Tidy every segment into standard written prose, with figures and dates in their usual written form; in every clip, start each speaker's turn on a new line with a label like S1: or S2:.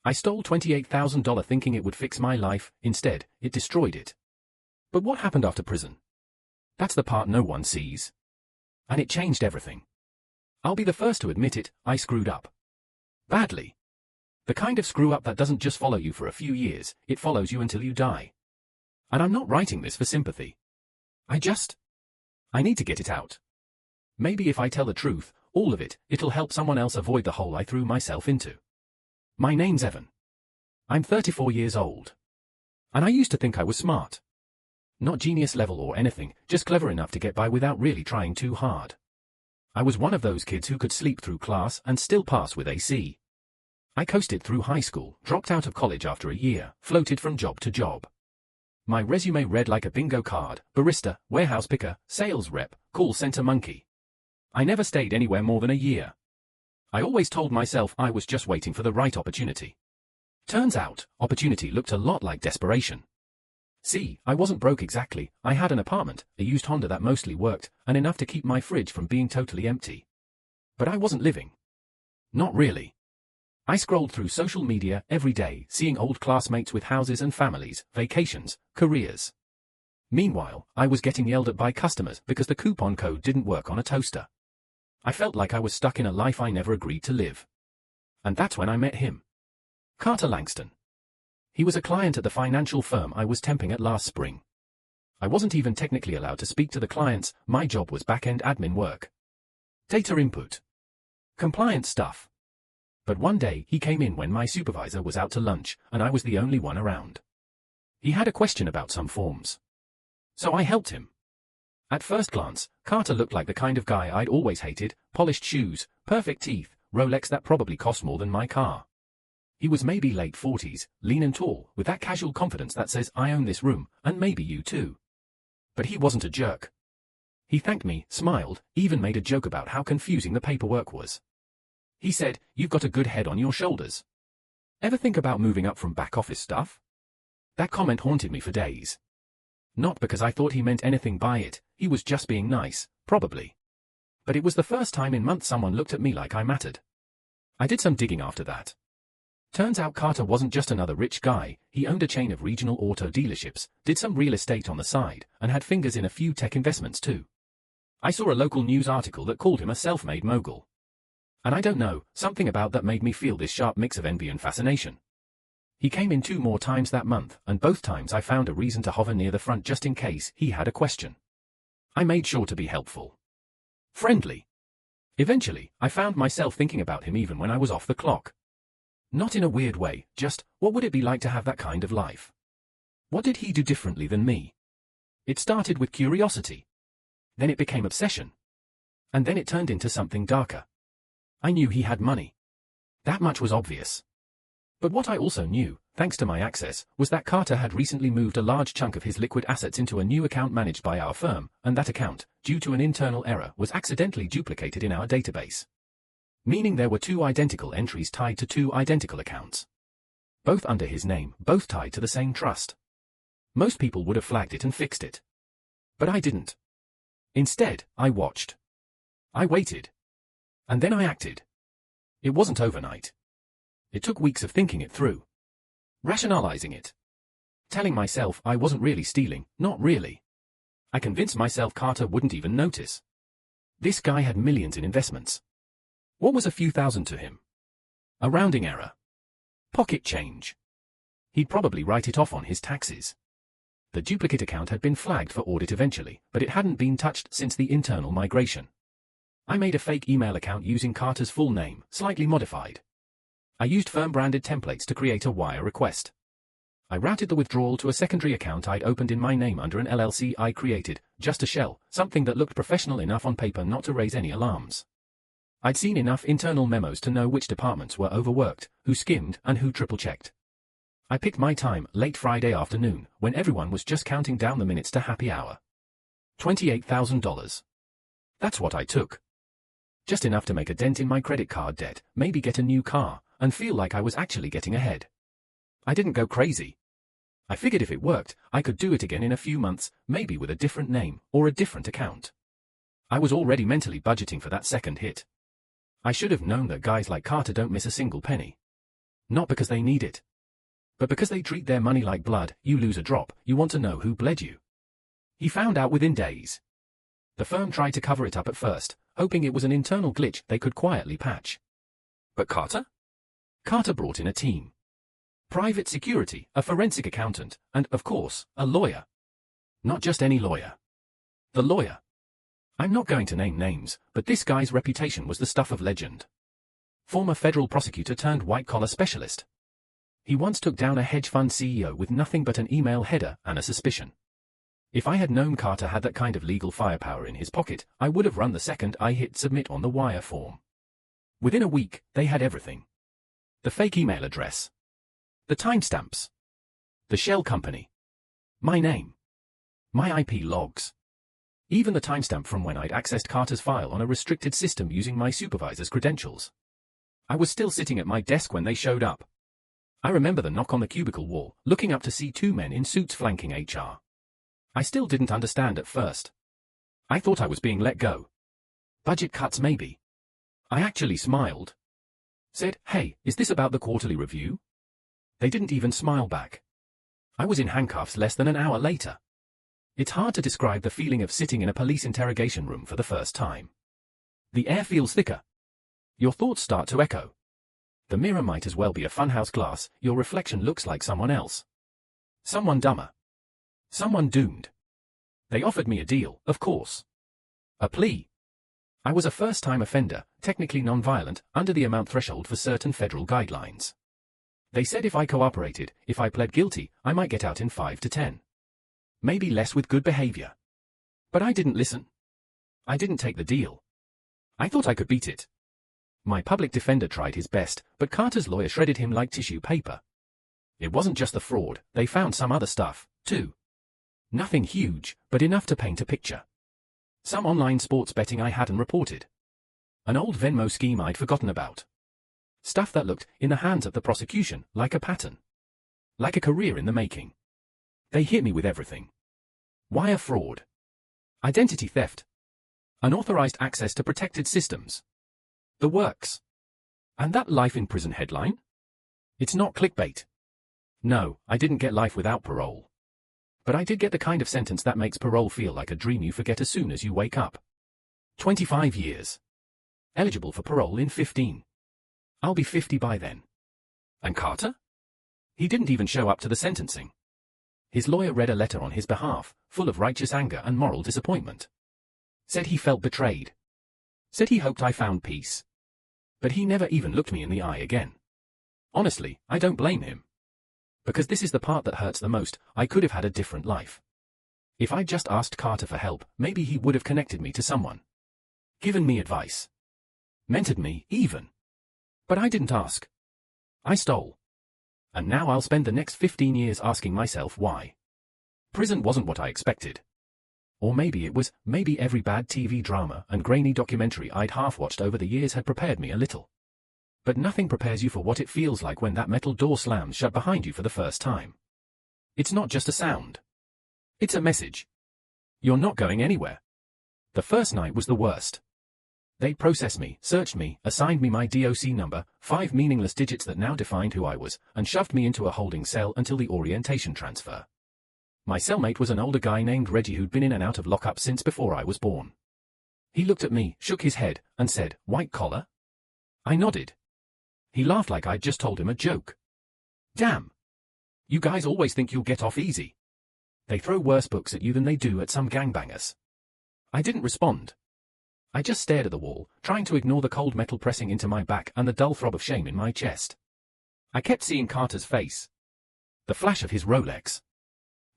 S1: I stole $28,000 thinking it would fix my life. Instead, it destroyed it. But what happened after prison? That's the part no one sees. And it changed everything. I'll be the first to admit it, I screwed up. Badly. The kind of screw-up that doesn't just follow you for a few years, it follows you until you die. And I'm not writing this for sympathy. I need to get it out. Maybe if I tell the truth, all of it, it'll help someone else avoid the hole I threw myself into. My name's Evan. I'm 34 years old. And I used to think I was smart. Not genius level or anything, just clever enough to get by without really trying too hard. I was one of those kids who could sleep through class and still pass with a C. I coasted through high school, dropped out of college after a year, floated from job to job. My resume read like a bingo card: barista, warehouse picker, sales rep, call center monkey. I never stayed anywhere more than a year. I always told myself I was just waiting for the right opportunity. Turns out, opportunity looked a lot like desperation. See, I wasn't broke exactly. I had an apartment, a used Honda that mostly worked, and enough to keep my fridge from being totally empty. But I wasn't living. Not really. I scrolled through social media every day, seeing old classmates with houses and families, vacations, careers. Meanwhile, I was getting yelled at by customers because the coupon code didn't work on a toaster. I felt like I was stuck in a life I never agreed to live. And that's when I met him. Carter Langston. He was a client at the financial firm I was temping at last spring. I wasn't even technically allowed to speak to the clients. My job was back-end admin work. Data input. Compliance stuff. But one day he came in when my supervisor was out to lunch, and I was the only one around. He had a question about some forms. So I helped him. At first glance, Carter looked like the kind of guy I'd always hated: polished shoes, perfect teeth, Rolex that probably cost more than my car. He was maybe late 40s, lean and tall, with that casual confidence that says, I own this room, and maybe you too. But he wasn't a jerk. He thanked me, smiled, even made a joke about how confusing the paperwork was. He said, "You've got a good head on your shoulders. Ever think about moving up from back office stuff?" That comment haunted me for days. Not because I thought he meant anything by it, he was just being nice, probably. But it was the first time in months someone looked at me like I mattered. I did some digging after that. Turns out Carter wasn't just another rich guy. He owned a chain of regional auto dealerships, did some real estate on the side, and had fingers in a few tech investments too. I saw a local news article that called him a self-made mogul. And I don't know, something about that made me feel this sharp mix of envy and fascination. He came in 2 more times that month, and both times I found a reason to hover near the front just in case he had a question. I made sure to be helpful. Friendly. Eventually, I found myself thinking about him even when I was off the clock. Not in a weird way, just, what would it be like to have that kind of life? What did he do differently than me? It started with curiosity. Then it became obsession. And then it turned into something darker. I knew he had money. That much was obvious. But what I also knew, thanks to my access, was that Carter had recently moved a large chunk of his liquid assets into a new account managed by our firm, and that account, due to an internal error, was accidentally duplicated in our database. Meaning there were 2 identical entries tied to 2 identical accounts. Both under his name, both tied to the same trust. Most people would have flagged it and fixed it. But I didn't. Instead, I watched. I waited. And then I acted. It wasn't overnight. It took weeks of thinking it through. Rationalizing it. Telling myself I wasn't really stealing, not really. I convinced myself Carter wouldn't even notice. This guy had millions in investments. What was a few thousand to him? A rounding error. Pocket change. He'd probably write it off on his taxes. The duplicate account had been flagged for audit eventually, but it hadn't been touched since the internal migration. I made a fake email account using Carter's full name, slightly modified. I used firm-branded templates to create a wire request. I routed the withdrawal to a secondary account I'd opened in my name under an LLC I created, just a shell, something that looked professional enough on paper not to raise any alarms. I'd seen enough internal memos to know which departments were overworked, who skimmed, and who triple-checked. I picked my time, late Friday afternoon, when everyone was just counting down the minutes to happy hour. $28,000. That's what I took. Just enough to make a dent in my credit card debt, maybe get a new car, and feel like I was actually getting ahead. I didn't go crazy. I figured if it worked, I could do it again in a few months, maybe with a different name, or a different account. I was already mentally budgeting for that second hit. I should have known that guys like Carter don't miss a single penny. Not because they need it, but because they treat their money like blood. You lose a drop, you want to know who bled you. He found out within days. The firm tried to cover it up at first, hoping it was an internal glitch they could quietly patch. But Carter? Carter brought in a team. Private security, a forensic accountant, and, of course, a lawyer. Not just any lawyer. The lawyer. I'm not going to name names, but this guy's reputation was the stuff of legend. Former federal prosecutor turned white-collar specialist. He once took down a hedge fund CEO with nothing but an email header and a suspicion. If I had known Carter had that kind of legal firepower in his pocket, I would have run the second I hit submit on the wire form. Within a week, they had everything. The fake email address. The timestamps. The shell company. My name. My IP logs. Even the timestamp from when I'd accessed Carter's file on a restricted system using my supervisor's credentials. I was still sitting at my desk when they showed up. I remember the knock on the cubicle wall, looking up to see two men in suits flanking HR. I still didn't understand at first. I thought I was being let go. Budget cuts maybe. I actually smiled. Said, "Hey, is this about the quarterly review?" They didn't even smile back. I was in handcuffs less than an hour later. It's hard to describe the feeling of sitting in a police interrogation room for the first time. The air feels thicker. Your thoughts start to echo. The mirror might as well be a funhouse glass. Your reflection looks like someone else. Someone dumber. Someone doomed. They offered me a deal, of course. A plea. I was a first-time offender, technically non-violent, under the amount threshold for certain federal guidelines. They said if I cooperated, if I pled guilty, I might get out in 5 to 10. Maybe less with good behavior. But I didn't listen. I didn't take the deal. I thought I could beat it. My public defender tried his best, but Carter's lawyer shredded him like tissue paper. It wasn't just the fraud, they found some other stuff, too. Nothing huge, but enough to paint a picture. Some online sports betting I hadn't reported. An old Venmo scheme I'd forgotten about. Stuff that looked, in the hands of the prosecution, like a pattern. Like a career in the making. They hit me with everything. Wire fraud. Identity theft. Unauthorized access to protected systems. The works. And that life in prison headline? It's not clickbait. No, I didn't get life without parole. But I did get the kind of sentence that makes parole feel like a dream you forget as soon as you wake up. 25 years. Eligible for parole in 15. I'll be 50 by then. And Carter? He didn't even show up to the sentencing. His lawyer read a letter on his behalf, full of righteous anger and moral disappointment. Said he felt betrayed. Said he hoped I found peace. But he never even looked me in the eye again. Honestly, I don't blame him. Because this is the part that hurts the most. I could have had a different life. If I'd just asked Carter for help, maybe he would have connected me to someone. Given me advice. Mentored me, even. But I didn't ask. I stole. And now I'll spend the next 15 years asking myself why. Prison wasn't what I expected. Or maybe it was, maybe every bad TV drama and grainy documentary I'd half-watched over the years had prepared me a little. But nothing prepares you for what it feels like when that metal door slams shut behind you for the first time. It's not just a sound. It's a message. You're not going anywhere. The first night was the worst. They processed me, searched me, assigned me my DOC number, 5 meaningless digits that now defined who I was, and shoved me into a holding cell until the orientation transfer. My cellmate was an older guy named Reggie who'd been in and out of lockup since before I was born. He looked at me, shook his head, and said, "White collar?" I nodded. He laughed like I'd just told him a joke. Damn. You guys always think you'll get off easy. They throw worse books at you than they do at some gangbangers. I didn't respond. I just stared at the wall, trying to ignore the cold metal pressing into my back and the dull throb of shame in my chest. I kept seeing Carter's face. The flash of his Rolex.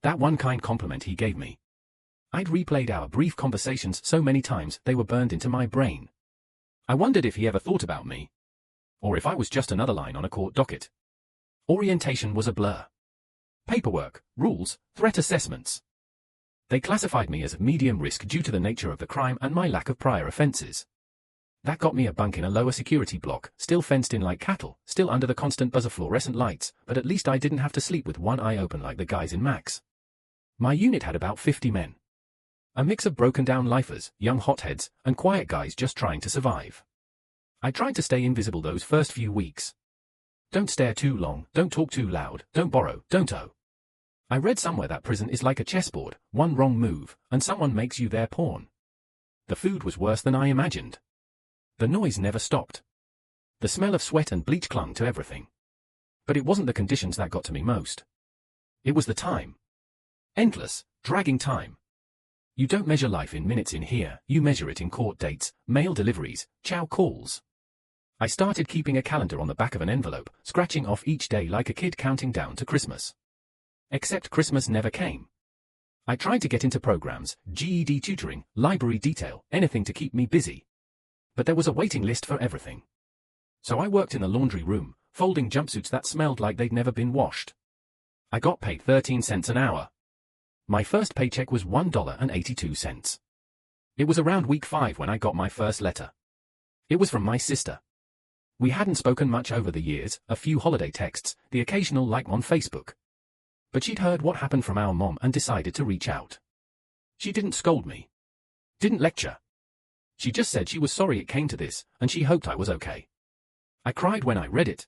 S1: That one kind compliment he gave me. I'd replayed our brief conversations so many times they were burned into my brain. I wondered if he ever thought about me. Or if I was just another line on a court docket. Orientation was a blur. Paperwork, rules, threat assessments. They classified me as medium risk due to the nature of the crime and my lack of prior offenses. That got me a bunk in a lower security block, still fenced in like cattle, still under the constant buzz of fluorescent lights, but at least I didn't have to sleep with one eye open like the guys in Max. My unit had about 50 men. A mix of broken-down lifers, young hotheads, and quiet guys just trying to survive. I tried to stay invisible those first few weeks. Don't stare too long, don't talk too loud, don't borrow, don't owe. I read somewhere that prison is like a chessboard, one wrong move, and someone makes you their pawn. The food was worse than I imagined. The noise never stopped. The smell of sweat and bleach clung to everything. But it wasn't the conditions that got to me most. It was the time. Endless, dragging time. You don't measure life in minutes in here, you measure it in court dates, mail deliveries, chow calls. I started keeping a calendar on the back of an envelope, scratching off each day like a kid counting down to Christmas. Except Christmas never came. I tried to get into programs, GED tutoring, library detail, anything to keep me busy. But there was a waiting list for everything. So I worked in the laundry room, folding jumpsuits that smelled like they'd never been washed. I got paid 13 cents an hour. My first paycheck was $1.82. It was around week 5 when I got my first letter. It was from my sister. We hadn't spoken much over the years, a few holiday texts, the occasional like on Facebook. But she'd heard what happened from our mom and decided to reach out. She didn't scold me. Didn't lecture. She just said she was sorry it came to this, and she hoped I was okay. I cried when I read it.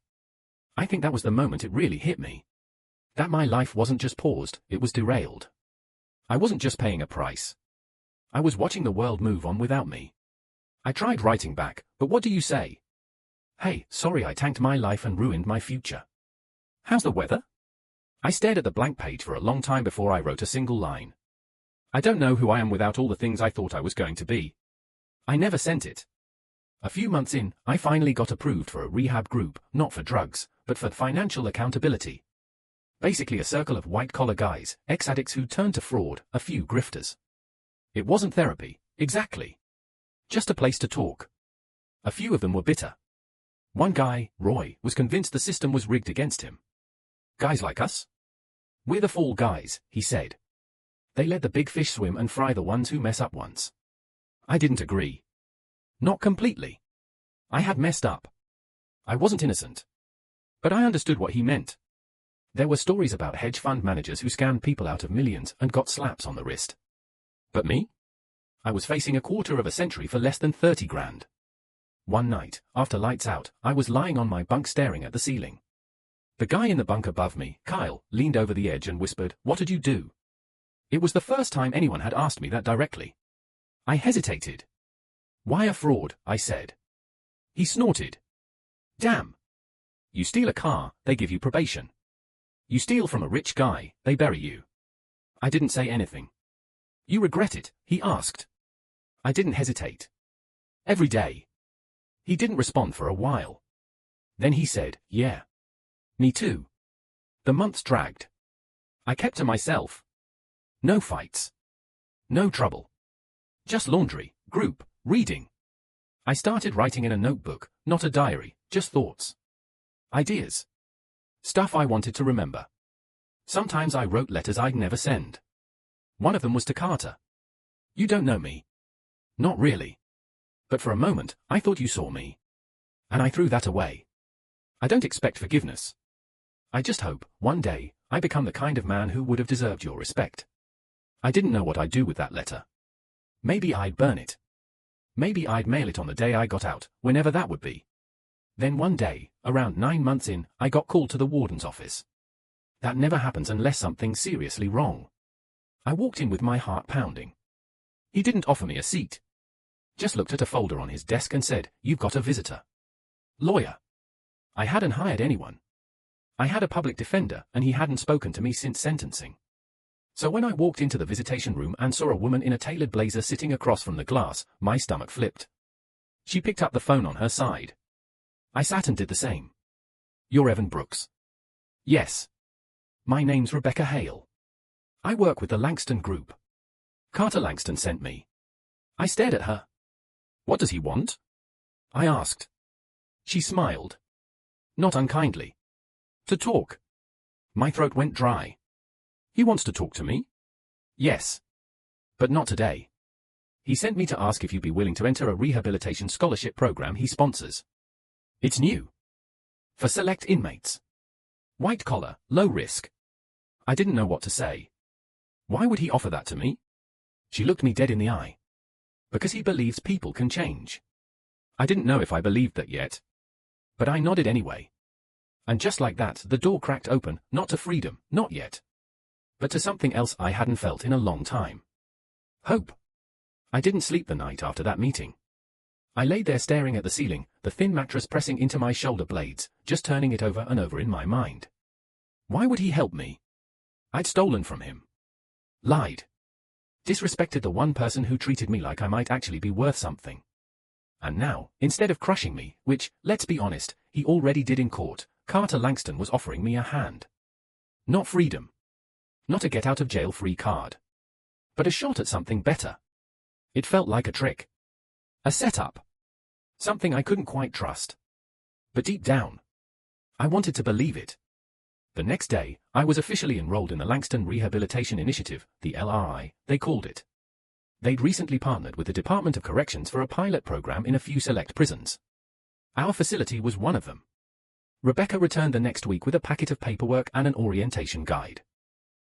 S1: I think that was the moment it really hit me. That my life wasn't just paused, it was derailed. I wasn't just paying a price. I was watching the world move on without me. I tried writing back, but what do you say? Hey, sorry I tanked my life and ruined my future. How's the weather? I stared at the blank page for a long time before I wrote a single line. I don't know who I am without all the things I thought I was going to be. I never sent it. A few months in, I finally got approved for a rehab group, not for drugs, but for financial accountability. Basically a circle of white-collar guys, ex-addicts who turned to fraud, a few grifters. It wasn't therapy, exactly. Just a place to talk. A few of them were bitter. One guy, Roy, was convinced the system was rigged against him. Guys like us? We're the fall guys, he said. They let the big fish swim and fry the ones who mess up once. I didn't agree. Not completely. I had messed up. I wasn't innocent. But I understood what he meant. There were stories about hedge fund managers who scammed people out of millions and got slaps on the wrist. But me? I was facing a quarter of a century for less than 30 grand. One night, after lights out, I was lying on my bunk staring at the ceiling. The guy in the bunk above me, Kyle, leaned over the edge and whispered, "What did you do?" It was the first time anyone had asked me that directly. I hesitated. "Why a fraud?" I said. He snorted. "Damn. You steal a car, they give you probation. You steal from a rich guy, they bury you." I didn't say anything. "You regret it?" he asked. I didn't hesitate. "Every day." He didn't respond for a while. Then he said, "Yeah. Me too." The months dragged. I kept to myself. No fights. No trouble. Just laundry, group, reading. I started writing in a notebook, not a diary, just thoughts. Ideas. Stuff I wanted to remember. Sometimes I wrote letters I'd never send. One of them was to Carter. "You don't know me." "Not really. But for a moment, I thought you saw me." And I threw that away. I don't expect forgiveness. I just hope, one day, I become the kind of man who would have deserved your respect. I didn't know what I'd do with that letter. Maybe I'd burn it. Maybe I'd mail it on the day I got out, whenever that would be. Then one day, around 9 months in, I got called to the warden's office. That never happens unless something's seriously wrong. I walked in with my heart pounding. He didn't offer me a seat. Just looked at a folder on his desk and said, "You've got a visitor." Lawyer. I hadn't hired anyone. I had a public defender, and he hadn't spoken to me since sentencing. So when I walked into the visitation room and saw a woman in a tailored blazer sitting across from the glass, my stomach flipped. She picked up the phone on her side. I sat and did the same. "You're Evan Brooks." "Yes." "My name's Rebecca Hale. I work with the Langston Group. Carter Langston sent me." I stared at her. "What does he want?" I asked. She smiled. Not unkindly. "To talk." My throat went dry. "He wants to talk to me?" "Yes. But not today. He sent me to ask if you'd be willing to enter a rehabilitation scholarship program he sponsors. It's new. For select inmates. White collar, low risk." I didn't know what to say. Why would he offer that to me? She looked me dead in the eye. Because he believes people can change. I didn't know if I believed that yet. But I nodded anyway. And just like that, the door cracked open, not to freedom, not yet. But to something else I hadn't felt in a long time. Hope. I didn't sleep the night after that meeting. I lay there staring at the ceiling, the thin mattress pressing into my shoulder blades, just turning it over and over in my mind. Why would he help me? I'd stolen from him. Lied. Disrespected the one person who treated me like I might actually be worth something. And now, instead of crushing me, which, let's be honest, he already did in court, Carter Langston was offering me a hand. Not freedom. Not a get-out-of-jail-free card. But a shot at something better. It felt like a trick. A setup. Something I couldn't quite trust. But deep down, I wanted to believe it. The next day, I was officially enrolled in the Langston Rehabilitation Initiative, the LRI, they called it. They'd recently partnered with the Department of Corrections for a pilot program in a few select prisons. Our facility was one of them. Rebecca returned the next week with a packet of paperwork and an orientation guide.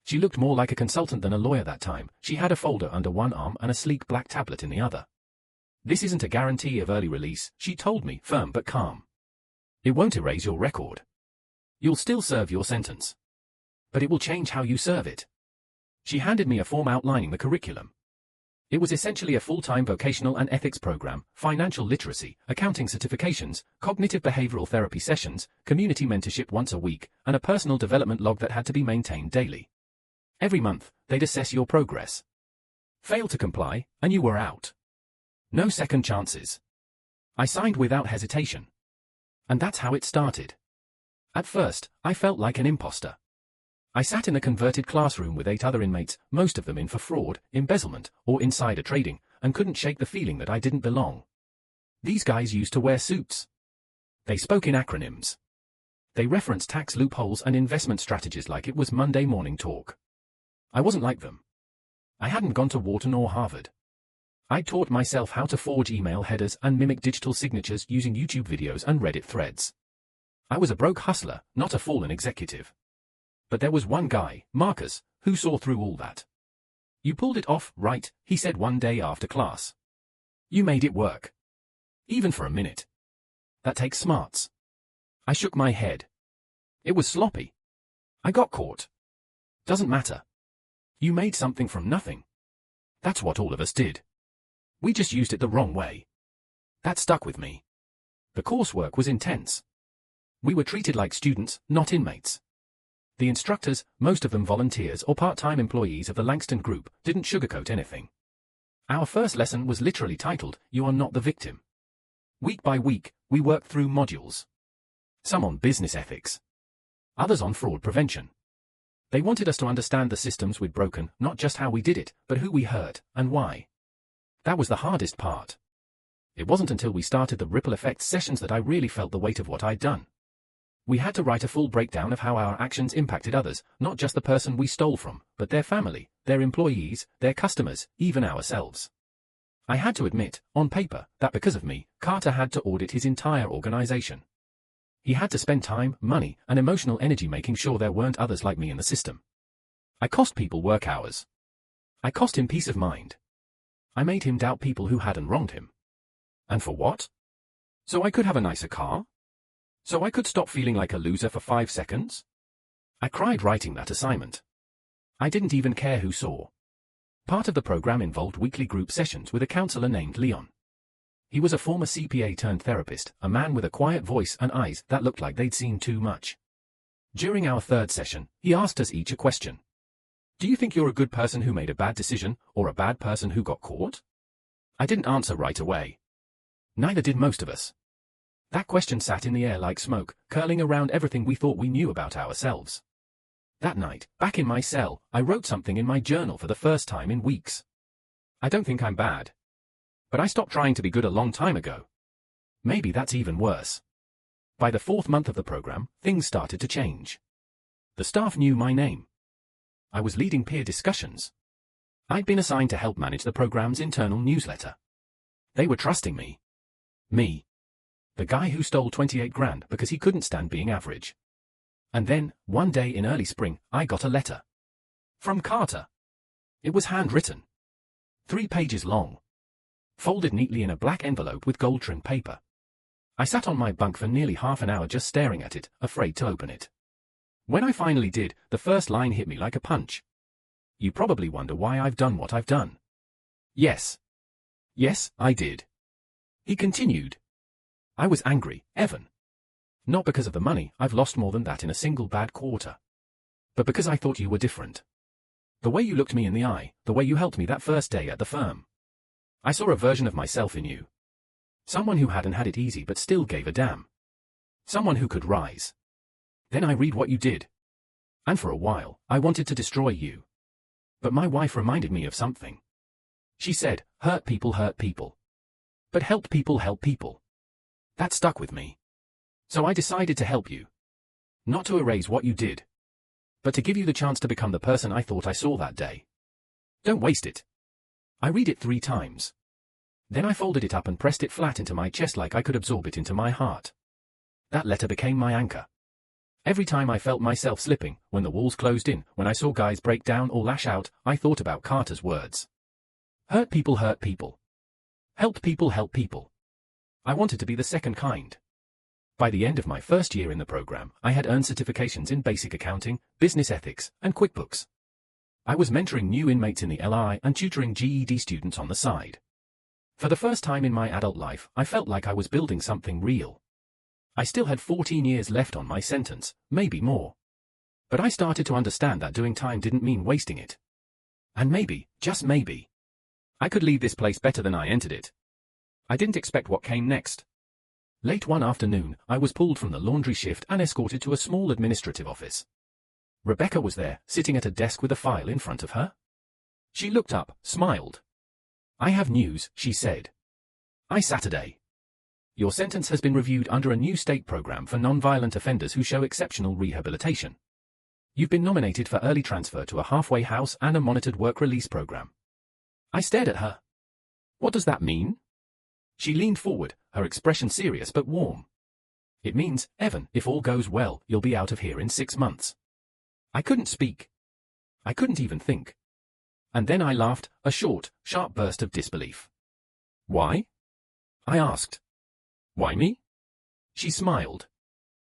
S1: She looked more like a consultant than a lawyer that time. She had a folder under one arm and a sleek black tablet in the other. This isn't a guarantee of early release, she told me, firm but calm. It won't erase your record. You'll still serve your sentence. But it will change how you serve it. She handed me a form outlining the curriculum. It was essentially a full-time vocational and ethics program, financial literacy, accounting certifications, cognitive behavioral therapy sessions, community mentorship once a week, and a personal development log that had to be maintained daily. Every month, they'd assess your progress. Fail to comply, and you were out. No second chances. I signed without hesitation. And that's how it started. At first, I felt like an imposter. I sat in a converted classroom with 8 other inmates, most of them in for fraud, embezzlement, or insider trading, and couldn't shake the feeling that I didn't belong. These guys used to wear suits. They spoke in acronyms. They referenced tax loopholes and investment strategies like it was Monday morning talk. I wasn't like them. I hadn't gone to Wharton or Harvard. I taught myself how to forge email headers and mimic digital signatures using YouTube videos and Reddit threads. I was a broke hustler, not a fallen executive. But there was one guy, Marcus, who saw through all that. You pulled it off, right, he said one day after class. You made it work. Even for a minute. That takes smarts. I shook my head. It was sloppy. I got caught. Doesn't matter. You made something from nothing. That's what all of us did. We just used it the wrong way. That stuck with me. The coursework was intense. We were treated like students, not inmates. The instructors, most of them volunteers or part-time employees of the Langston Group, didn't sugarcoat anything. Our first lesson was literally titled, "You Are Not the Victim." Week by week, we worked through modules. Some on business ethics. Others on fraud prevention. They wanted us to understand the systems we'd broken, not just how we did it, but who we hurt, and why. That was the hardest part. It wasn't until we started the ripple effect sessions that I really felt the weight of what I'd done. We had to write a full breakdown of how our actions impacted others, not just the person we stole from, but their family, their employees, their customers, even ourselves. I had to admit, on paper, that because of me, Carter had to audit his entire organization. He had to spend time, money, and emotional energy making sure there weren't others like me in the system. I cost people work hours. I cost him peace of mind. I made him doubt people who hadn't wronged him. And for what? So I could have a nicer car? So I could stop feeling like a loser for 5 seconds? I cried writing that assignment. I didn't even care who saw. Part of the program involved weekly group sessions with a counselor named Leon. He was a former CPA turned therapist, a man with a quiet voice and eyes that looked like they'd seen too much. During our 3rd session, he asked us each a question. Do you think you're a good person who made a bad decision, or a bad person who got caught? I didn't answer right away. Neither did most of us. That question sat in the air like smoke, curling around everything we thought we knew about ourselves. That night, back in my cell, I wrote something in my journal for the first time in weeks. I don't think I'm bad. But I stopped trying to be good a long time ago. Maybe that's even worse. By the 4th month of the program, things started to change. The staff knew my name. I was leading peer discussions. I'd been assigned to help manage the program's internal newsletter. They were trusting me. Me. The guy who stole 28 grand because he couldn't stand being average. And then, one day in early spring, I got a letter. From Carter. It was handwritten. 3 pages long. Folded neatly in a black envelope with gold-trimmed paper. I sat on my bunk for nearly half an hour just staring at it, afraid to open it. When I finally did, the first line hit me like a punch. You probably wonder why I've done what I've done. Yes. Yes, I did. He continued. I was angry, Evan. Not because of the money, I've lost more than that in a single bad quarter. But because I thought you were different. The way you looked me in the eye, the way you helped me that first day at the firm. I saw a version of myself in you. Someone who hadn't had it easy but still gave a damn. Someone who could rise. Then I read what you did. And for a while, I wanted to destroy you. But my wife reminded me of something. She said, hurt people hurt people. But help people help people. That stuck with me. So I decided to help you. Not to erase what you did. But to give you the chance to become the person I thought I saw that day. Don't waste it. I read it 3 times. Then I folded it up and pressed it flat into my chest like I could absorb it into my heart. That letter became my anchor. Every time I felt myself slipping, when the walls closed in, when I saw guys break down or lash out, I thought about Carter's words. Hurt people hurt people. Help people help people. I wanted to be the second kind. By the end of my first year in the program, I had earned certifications in basic accounting, business ethics, and QuickBooks. I was mentoring new inmates in the LI and tutoring GED students on the side. For the first time in my adult life, I felt like I was building something real. I still had 14 years left on my sentence, maybe more. But I started to understand that doing time didn't mean wasting it. And maybe, just maybe, I could leave this place better than I entered it. I didn't expect what came next. Late one afternoon, I was pulled from the laundry shift and escorted to a small administrative office. Rebecca was there, sitting at a desk with a file in front of her. She looked up, smiled. I have news, she said. Saturday. Your sentence has been reviewed under a new state program for non-violent offenders who show exceptional rehabilitation. You've been nominated for early transfer to a halfway house and a monitored work release program. I stared at her. What does that mean? She leaned forward, her expression serious but warm. It means, Evan, if all goes well, you'll be out of here in 6 months. I couldn't speak. I couldn't even think. And then I laughed, a short, sharp burst of disbelief. Why? I asked. Why me? She smiled.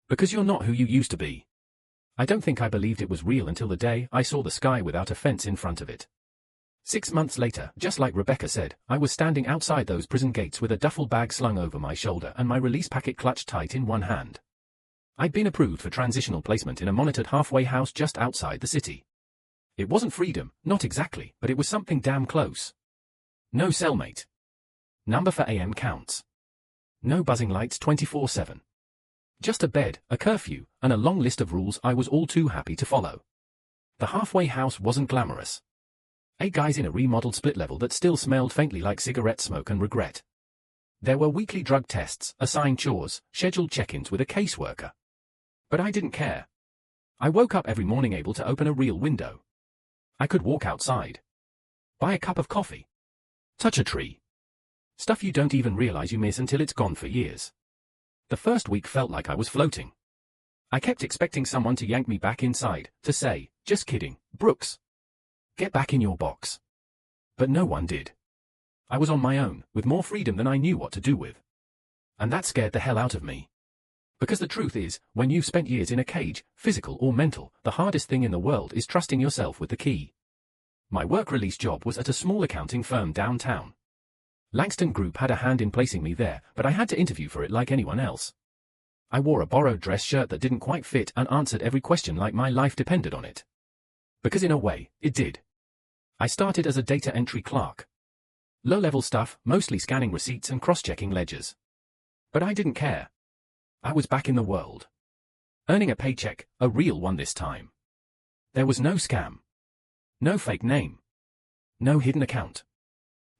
S1: Because you're not who you used to be. I don't think I believed it was real until the day I saw the sky without a fence in front of it. 6 months later, just like Rebecca said, I was standing outside those prison gates with a duffel bag slung over my shoulder and my release packet clutched tight in one hand. I'd been approved for transitional placement in a monitored halfway house just outside the city. It wasn't freedom, not exactly, but it was something damn close. No cellmate. Number for AM counts. No buzzing lights 24/7. Just a bed, a curfew, and a long list of rules I was all too happy to follow. The halfway house wasn't glamorous. 8 guys in a remodeled split level that still smelled faintly like cigarette smoke and regret. There were weekly drug tests, assigned chores, scheduled check-ins with a caseworker. But I didn't care. I woke up every morning able to open a real window. I could walk outside. Buy a cup of coffee. Touch a tree. Stuff you don't even realize you miss until it's gone for years. The first week felt like I was floating. I kept expecting someone to yank me back inside, to say, just kidding, Brooks. Get back in your box. But no one did. I was on my own, with more freedom than I knew what to do with. And that scared the hell out of me. Because the truth is, when you've spent years in a cage, physical or mental, the hardest thing in the world is trusting yourself with the key. My work release job was at a small accounting firm downtown. Langston Group had a hand in placing me there, but I had to interview for it like anyone else. I wore a borrowed dress shirt that didn't quite fit and answered every question like my life depended on it. Because in a way, it did. I started as a data entry clerk. Low-level stuff, mostly scanning receipts and cross-checking ledgers. But I didn't care. I was back in the world. Earning a paycheck, a real one this time. There was no scam. No fake name. No hidden account.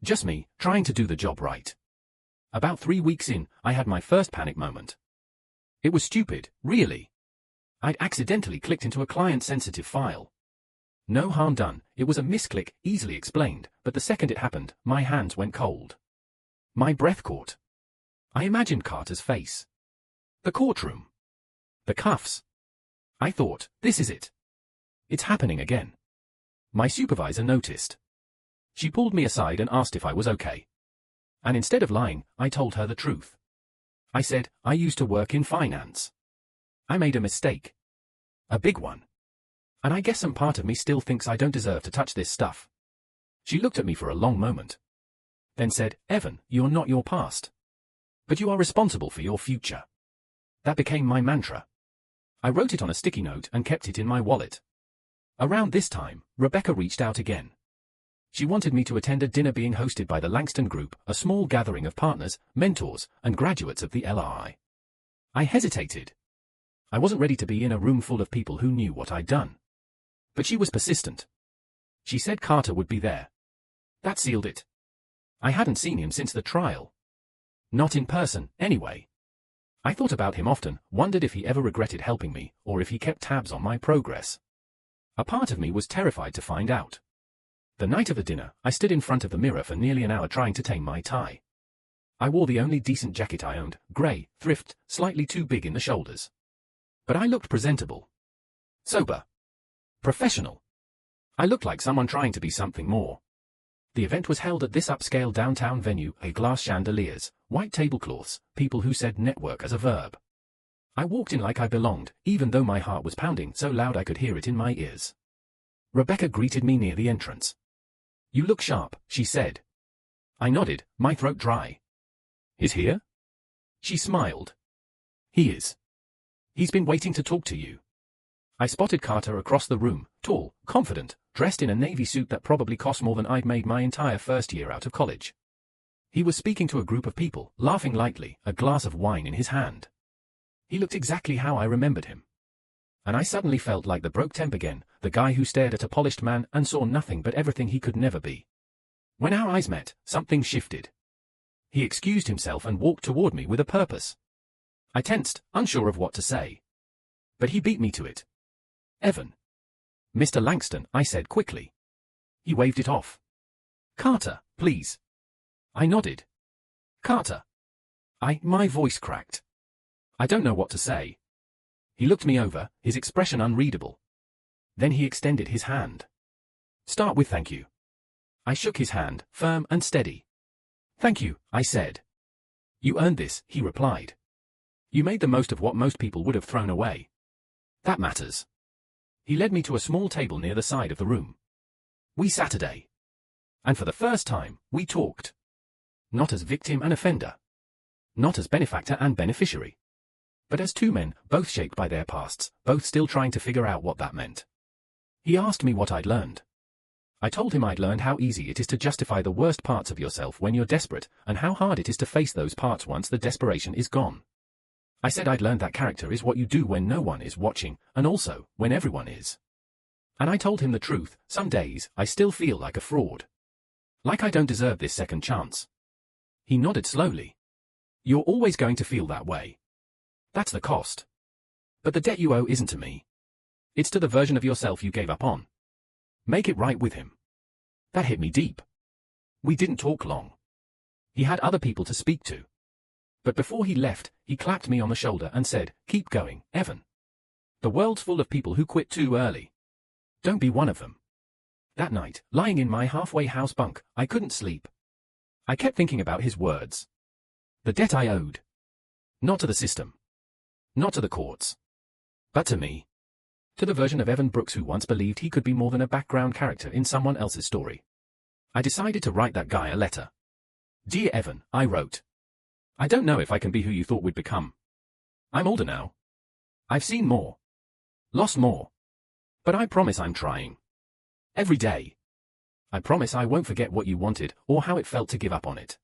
S1: Just me, trying to do the job right. About 3 weeks in, I had my first panic moment. It was stupid, really. I'd accidentally clicked into a client-sensitive file. No harm done, it was a misclick, easily explained, but the second it happened, my hands went cold. My breath caught. I imagined Carter's face. The courtroom. The cuffs. I thought, this is it. It's happening again. My supervisor noticed. She pulled me aside and asked if I was okay. And instead of lying, I told her the truth. I said, I used to work in finance. I made a mistake. A big one. And I guess some part of me still thinks I don't deserve to touch this stuff. She looked at me for a long moment. Then said, Evan, you're not your past. But you are responsible for your future. That became my mantra. I wrote it on a sticky note and kept it in my wallet. Around this time, Rebecca reached out again. She wanted me to attend a dinner being hosted by the Langston Group, a small gathering of partners, mentors, and graduates of the LRI. I hesitated. I wasn't ready to be in a room full of people who knew what I'd done. But she was persistent. She said Carter would be there. That sealed it. I hadn't seen him since the trial. Not in person, anyway. I thought about him often, wondered if he ever regretted helping me, or if he kept tabs on my progress. A part of me was terrified to find out. The night of the dinner, I stood in front of the mirror for nearly an hour trying to tame my tie. I wore the only decent jacket I owned, grey, thrift, slightly too big in the shoulders. But I looked presentable. Sober. Professional. I looked like someone trying to be something more. The event was held at this upscale downtown venue, a glass chandeliers, white tablecloths, people who said network as a verb. I walked in like I belonged, even though my heart was pounding so loud I could hear it in my ears. Rebecca greeted me near the entrance. You look sharp, she said. I nodded, my throat dry. Is here? She smiled. He is. He's been waiting to talk to you. I spotted Carter across the room, tall, confident, dressed in a navy suit that probably cost more than I'd made my entire first year out of college. He was speaking to a group of people, laughing lightly, a glass of wine in his hand. He looked exactly how I remembered him. And I suddenly felt like the broke temp again, the guy who stared at a polished man and saw nothing but everything he could never be. When our eyes met, something shifted. He excused himself and walked toward me with a purpose. I tensed, unsure of what to say. But he beat me to it. Evan. Mr. Langston, I said quickly. He waved it off. Carter, please. I nodded. Carter. My voice cracked. I don't know what to say. He looked me over, his expression unreadable. Then he extended his hand. Start with thank you. I shook his hand, firm and steady. Thank you, I said. You earned this, he replied. You made the most of what most people would have thrown away. That matters. He led me to a small table near the side of the room. We sat today. And for the first time, we talked. Not as victim and offender. Not as benefactor and beneficiary. But as two men, both shaped by their pasts, both still trying to figure out what that meant. He asked me what I'd learned. I told him I'd learned how easy it is to justify the worst parts of yourself when you're desperate, and how hard it is to face those parts once the desperation is gone. I said I'd learned that character is what you do when no one is watching, and also, when everyone is. And I told him the truth, some days, I still feel like a fraud. Like I don't deserve this second chance. He nodded slowly. You're always going to feel that way. That's the cost. But the debt you owe isn't to me. It's to the version of yourself you gave up on. Make it right with him. That hit me deep. We didn't talk long. He had other people to speak to. But before he left, he clapped me on the shoulder and said, keep going, Evan. The world's full of people who quit too early. Don't be one of them. That night, lying in my halfway house bunk, I couldn't sleep. I kept thinking about his words. The debt I owed. Not to the system. Not to the courts. But to me. To the version of Evan Brooks who once believed he could be more than a background character in someone else's story. I decided to write that guy a letter. Dear Evan, I wrote. I don't know if I can be who you thought we'd become. I'm older now. I've seen more. Lost more. But I promise I'm trying. Every day. I promise I won't forget what you wanted or how it felt to give up on it.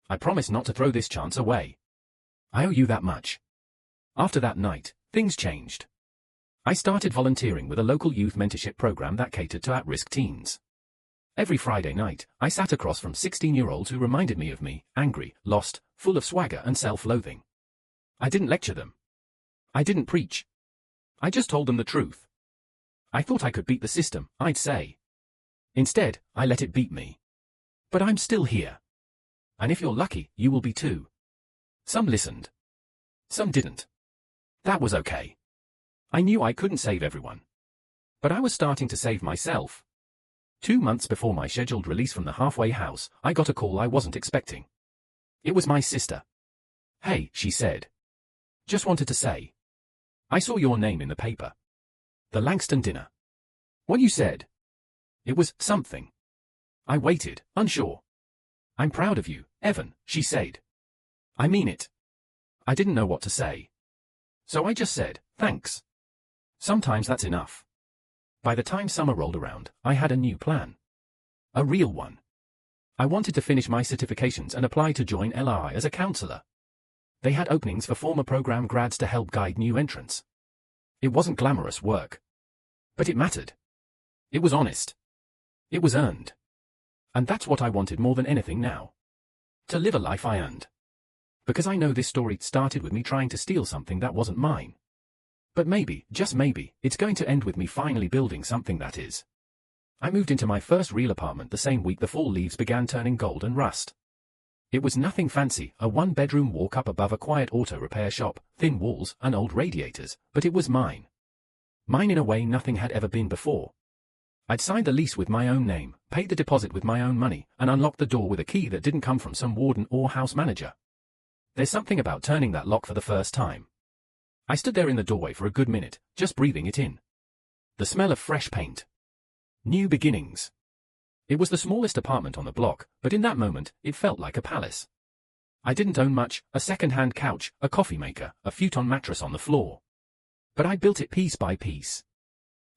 S1: I promise not to throw this chance away. I owe you that much. After that night, things changed. I started volunteering with a local youth mentorship program that catered to at-risk teens. Every Friday night, I sat across from 16-year-olds who reminded me of me, angry, lost, full of swagger and self-loathing. I didn't lecture them. I didn't preach. I just told them the truth. I thought I could beat the system, I'd say. Instead, I let it beat me. But I'm still here. And if you're lucky, you will be too. Some listened. Some didn't. That was okay. I knew I couldn't save everyone. But I was starting to save myself. 2 months before my scheduled release from the halfway house, I got a call I wasn't expecting. It was my sister. Hey, she said. Just wanted to say. I saw your name in the paper. The Langston dinner. What you said? It was something. I waited, unsure. I'm proud of you, Evan, she said. I mean it. I didn't know what to say. So I just said, thanks. Sometimes that's enough. By the time summer rolled around, I had a new plan. A real one. I wanted to finish my certifications and apply to join LI as a counselor. They had openings for former program grads to help guide new entrants. It wasn't glamorous work. But it mattered. It was honest. It was earned. And that's what I wanted more than anything now. To live a life I earned. Because I know this story started with me trying to steal something that wasn't mine. But maybe, just maybe, it's going to end with me finally building something that is. I moved into my first real apartment the same week the fall leaves began turning gold and rust. It was nothing fancy, a one-bedroom walk up above a quiet auto repair shop, thin walls and old radiators, but it was mine. Mine in a way nothing had ever been before. I'd signed the lease with my own name, paid the deposit with my own money, and unlocked the door with a key that didn't come from some warden or house manager. There's something about turning that lock for the first time. I stood there in the doorway for a good minute, just breathing it in. The smell of fresh paint. New beginnings. It was the smallest apartment on the block, but in that moment, it felt like a palace. I didn't own much, a second-hand couch, a coffee maker, a futon mattress on the floor. But I built it piece by piece.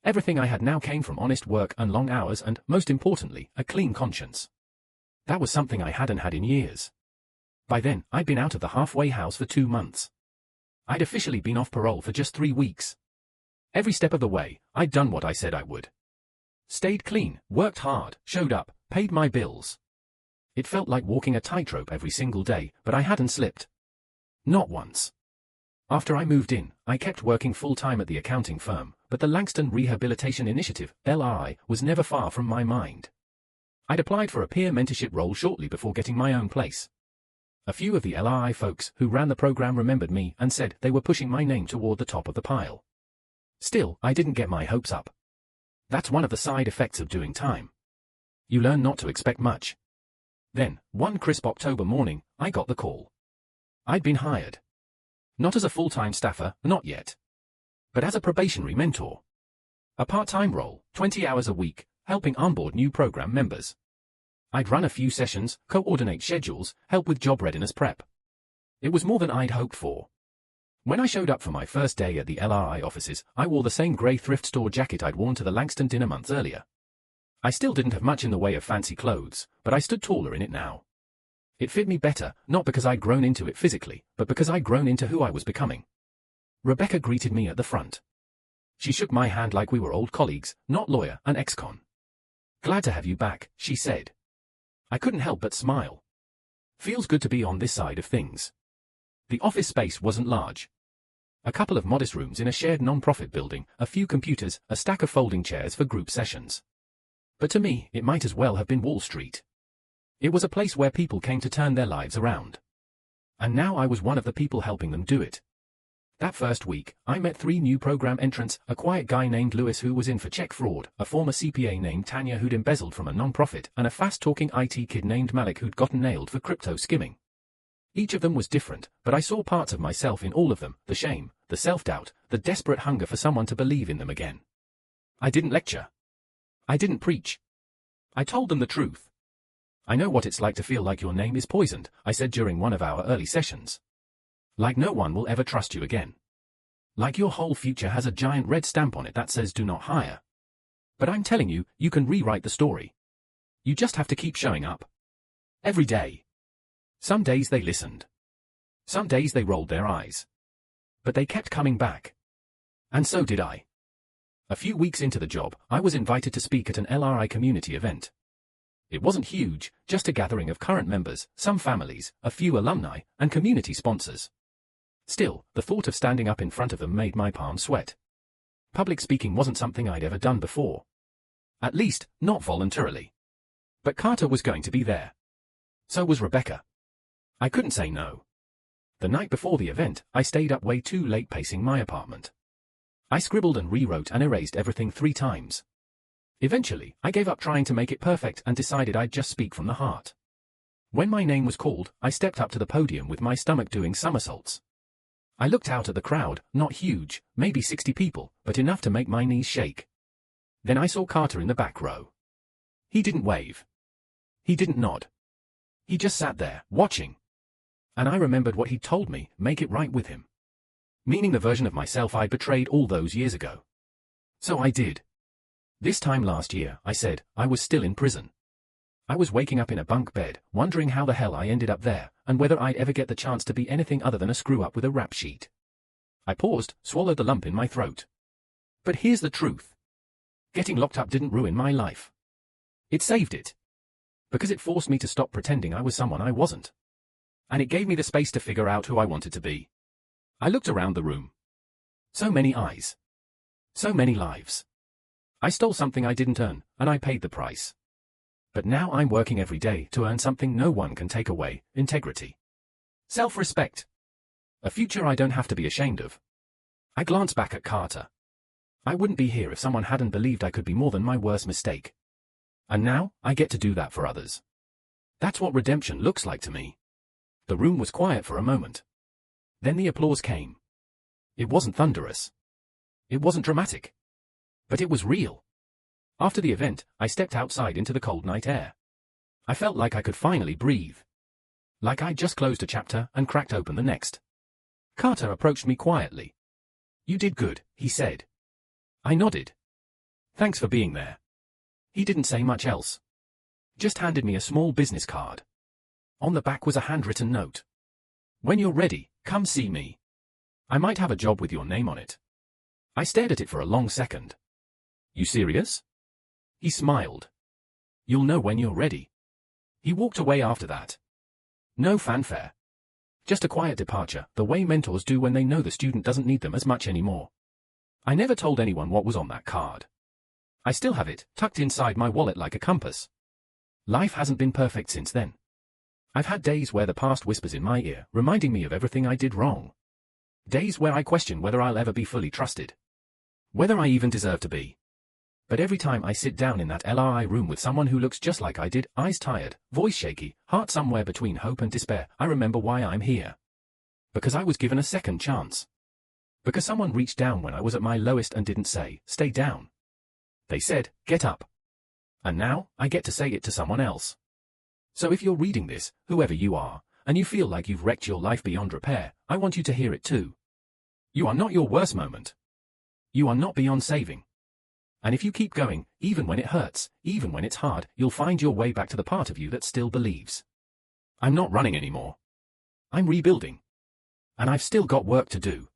S1: Everything I had now came from honest work and long hours and, most importantly, a clean conscience. That was something I hadn't had in years. By then, I'd been out of the halfway house for 2 months. I'd officially been off parole for just 3 weeks. Every step of the way, I'd done what I said I would. Stayed clean, worked hard, showed up, paid my bills. It felt like walking a tightrope every single day, but I hadn't slipped. Not once. After I moved in, I kept working full-time at the accounting firm, but the Langston Rehabilitation Initiative, LRI, was never far from my mind. I'd applied for a peer mentorship role shortly before getting my own place. A few of the LRI folks who ran the program remembered me and said they were pushing my name toward the top of the pile. Still, I didn't get my hopes up. That's one of the side effects of doing time. You learn not to expect much. Then, one crisp October morning, I got the call. I'd been hired. Not as a full-time staffer, not yet. But as a probationary mentor. A part-time role, 20 hours a week, helping onboard new program members. I'd run a few sessions, coordinate schedules, help with job readiness prep. It was more than I'd hoped for. When I showed up for my first day at the LRI offices, I wore the same grey thrift store jacket I'd worn to the Langston dinner months earlier. I still didn't have much in the way of fancy clothes, but I stood taller in it now. It fit me better, not because I'd grown into it physically, but because I'd grown into who I was becoming. Rebecca greeted me at the front. She shook my hand like we were old colleagues, not lawyer and ex-con. Glad to have you back, she said. I couldn't help but smile. Feels good to be on this side of things. The office space wasn't large. A couple of modest rooms in a shared non-profit building, a few computers, a stack of folding chairs for group sessions. But to me, it might as well have been Wall Street. It was a place where people came to turn their lives around. And now I was one of the people helping them do it. That first week, I met 3 new program entrants, a quiet guy named Lewis who was in for check fraud, a former CPA named Tanya who'd embezzled from a non-profit, and a fast-talking IT kid named Malik who'd gotten nailed for crypto skimming. Each of them was different, but I saw parts of myself in all of them, the shame, the self-doubt, the desperate hunger for someone to believe in them again. I didn't lecture. I didn't preach. I told them the truth. I know what it's like to feel like your name is poisoned, I said during one of our early sessions. Like no one will ever trust you again. Like your whole future has a giant red stamp on it that says do not hire. But I'm telling you, you can rewrite the story. You just have to keep showing up. Every day. Some days they listened. Some days they rolled their eyes. But they kept coming back. And so did I. A few weeks into the job, I was invited to speak at an LRI community event. It wasn't huge, just a gathering of current members, some families, a few alumni, and community sponsors. Still, the thought of standing up in front of them made my palms sweat. Public speaking wasn't something I'd ever done before. At least, not voluntarily. But Carter was going to be there. So was Rebecca. I couldn't say no. The night before the event, I stayed up way too late pacing my apartment. I scribbled and rewrote and erased everything 3 times. Eventually, I gave up trying to make it perfect and decided I'd just speak from the heart. When my name was called, I stepped up to the podium with my stomach doing somersaults. I looked out at the crowd, not huge, maybe 60 people, but enough to make my knees shake. Then I saw Carter in the back row. He didn't wave. He didn't nod. He just sat there, watching. And I remembered what he'd told me, make it right with him. Meaning the version of myself I'd betrayed all those years ago. So I did. This time last year, I said, I was still in prison. I was waking up in a bunk bed, wondering how the hell I ended up there, and whether I'd ever get the chance to be anything other than a screw-up with a rap sheet. I paused, swallowed the lump in my throat. But here's the truth. Getting locked up didn't ruin my life. It saved it. Because it forced me to stop pretending I was someone I wasn't. And it gave me the space to figure out who I wanted to be. I looked around the room. So many eyes. So many lives. I stole something I didn't earn, and I paid the price. But now I'm working every day to earn something no one can take away, integrity. Self-respect. A future I don't have to be ashamed of. I glanced back at Carter. I wouldn't be here if someone hadn't believed I could be more than my worst mistake. And now, I get to do that for others. That's what redemption looks like to me. The room was quiet for a moment. Then the applause came. It wasn't thunderous. It wasn't dramatic. But it was real. After the event, I stepped outside into the cold night air. I felt like I could finally breathe. Like I'd just closed a chapter and cracked open the next. Carter approached me quietly. "You did good," he said. I nodded. "Thanks for being there." He didn't say much else. Just handed me a small business card. On the back was a handwritten note. "When you're ready, come see me. I might have a job with your name on it." I stared at it for a long second. "You serious?" He smiled. "You'll know when you're ready." He walked away after that. No fanfare. Just a quiet departure, the way mentors do when they know the student doesn't need them as much anymore. I never told anyone what was on that card. I still have it, tucked inside my wallet like a compass. Life hasn't been perfect since then. I've had days where the past whispers in my ear, reminding me of everything I did wrong. Days where I question whether I'll ever be fully trusted. Whether I even deserve to be. But every time I sit down in that LRI room with someone who looks just like I did, eyes tired, voice shaky, heart somewhere between hope and despair, I remember why I'm here. Because I was given a second chance. Because someone reached down when I was at my lowest and didn't say, "Stay down." They said, "Get up." And now, I get to say it to someone else. So if you're reading this, whoever you are, and you feel like you've wrecked your life beyond repair, I want you to hear it too. You are not your worst moment. You are not beyond saving. And if you keep going, even when it hurts, even when it's hard, you'll find your way back to the part of you that still believes. I'm not running anymore. I'm rebuilding. And I've still got work to do.